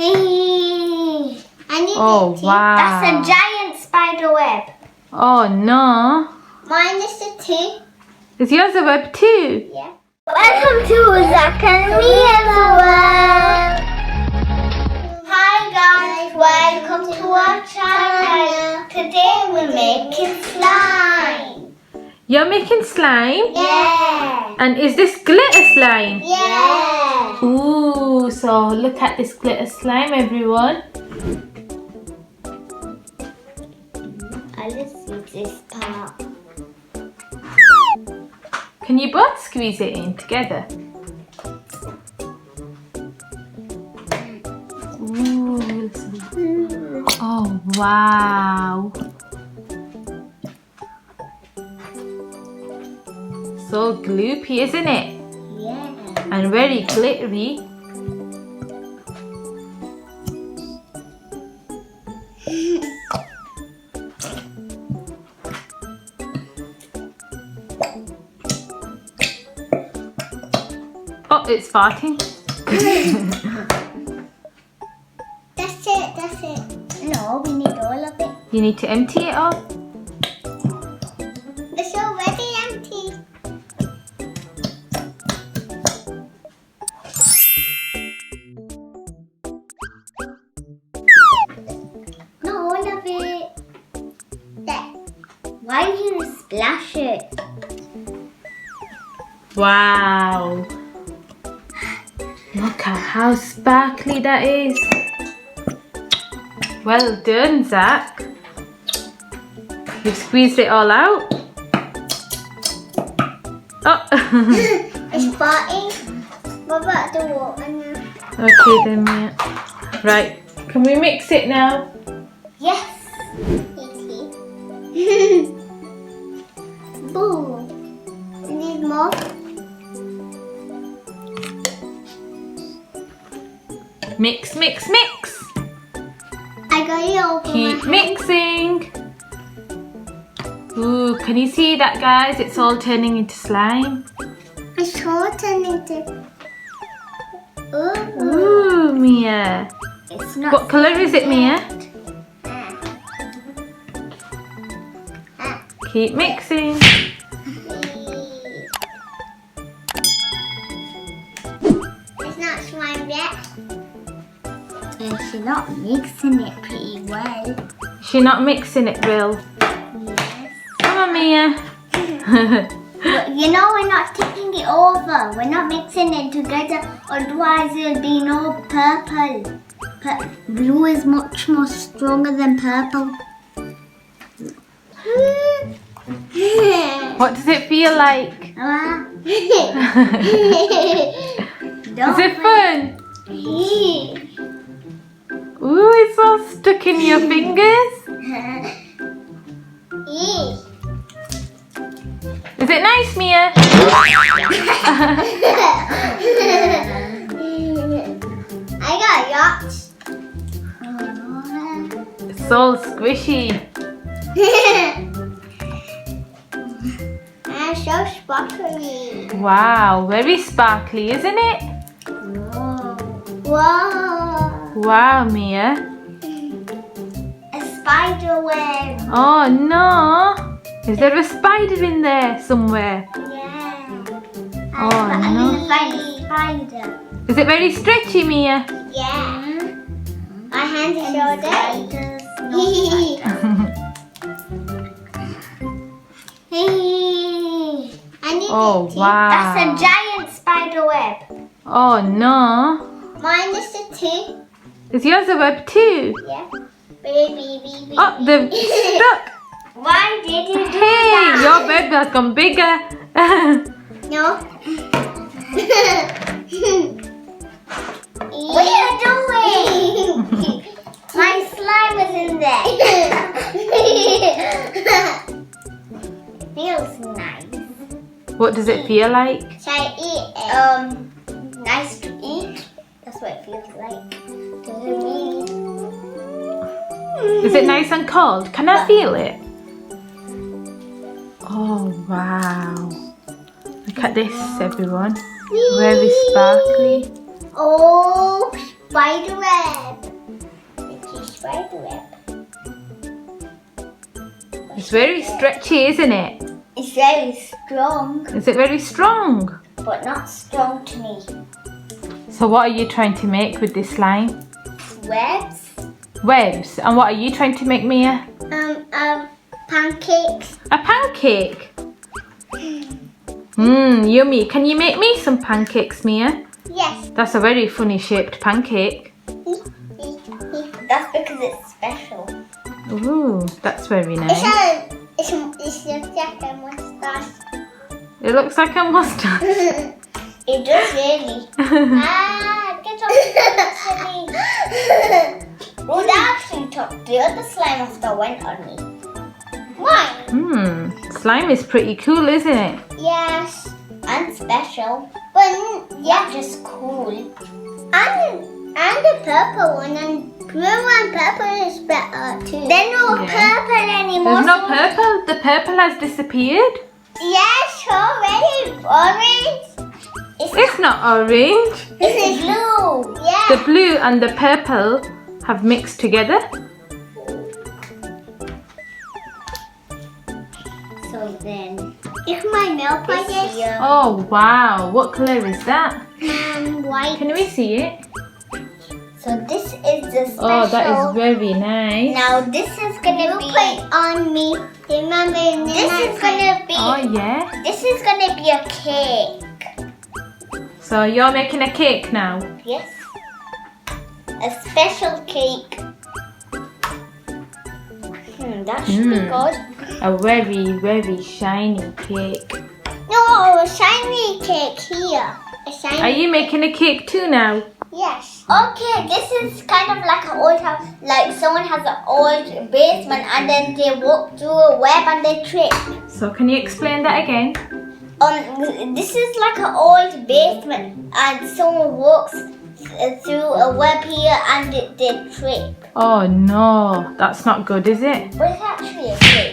Hey, I need Oh, it. wow. That's a giant spider web. Oh no. Mine is a tea. Is yours a web too? Yeah. Welcome to Zach and Mia's world. Hi guys, welcome to our channel. Today we're making slime. You're making slime? Yeah. And is this glitter slime? Yeah. Ooh, so look at this glitter slime, everyone. I'll just use this part. Can you both squeeze it in together? Ooh, listen. Oh, wow. So gloopy, isn't it? Yeah. And very glittery. Oh, it's farting. That's it. No, we need all of it. You need to empty it all. It's already empty. Not all of it. There. Why do you splash it? Wow. Look at how sparkly that is. Well done, Zach. You've squeezed it all out. Oh. It's farting. What about the water now? Okay then, Mia. Right, can we mix it now? Yes. Boom. You need more? Mix, mix, mix. I got it open. Keep mixing. Ooh, can you see that, guys? It's all turning into slime. It's all turning into. Ooh. Ooh, Mia. It's not. What colour is it, Mia? Keep mixing. It's not slime yet. She's not mixing it pretty well. She's not mixing it, Bill. Yes. Come on, Mia. But you know we're not taking it over. We're not mixing it together. Otherwise it'll be no purple. Blue is much more stronger than purple. What does it feel like? Is it fun? Ooh, it's all stuck in your fingers. Is it nice, Mia? I got yachts. It's all squishy. And so sparkly. Wow, very sparkly, isn't it? Whoa. Wow, Mia. A spider web. Oh no. Is there a spider in there somewhere? Yeah. Oh, I'm no. gonna find a spider. Is it very stretchy, Mia? Yeah. My hand is so dirty. Hey, I need Oh, it. wow. That's a giant spider web. Oh no. Mine is a tea. Is yours a web too? Yeah. Baby. Oh, they're stuck. Why did you do Hey, that? your web has gone bigger. No. What are you doing? My slime is in there. Feels nice. What does it feel like? Should I eat it? Nice to eat. That's what it feels like to me. Is it nice and cold? Can I feel it? Oh, wow. Look at this, everyone. Very sparkly. Oh, spider web. spider web. It's very stretchy, isn't it? It's very strong, Is it very strong? but not strong to me. So what are you trying to make with this slime? Webs. Webs. And what are you trying to make, Mia? Pancakes. A pancake. Mmm, yummy. Can you make me some pancakes, Mia? Yes. That's a very funny shaped pancake. That's because it's special. Ooh, that's very nice. It's just like a mustache. It looks like a mustard. It does really. Get off me. Well, that actually took the other slime off that went on me. Why? Slime is pretty cool, isn't it? Yes. And special. But yeah, just cool. And the purple one and blue and purple is better too. There's no purple anymore. There's no purple. The purple has disappeared. Yes, already orange. It's not orange. It's blue. Yeah. The blue and the purple have mixed together. So then, it's my nail polish. Oh wow, what colour is that? White. Can we see it? So this is the special. Oh, that is very nice. Now this is gonna be. Put it on me. Remember, this is gonna be. Oh yeah. This is gonna be a cake. So you're making a cake now? Yes. A special cake. That should be good. A very, very shiny cake. No, a shiny cake here. A shiny. Are you making a cake too now? Yes. Okay, this is kind of like an old house. Like someone has an old basement and then they walk through a web and they trip. So can you explain that again? This is like an old basement and someone walks through a web here and they trip. Oh no, that's not good, is it? But it's actually a cake.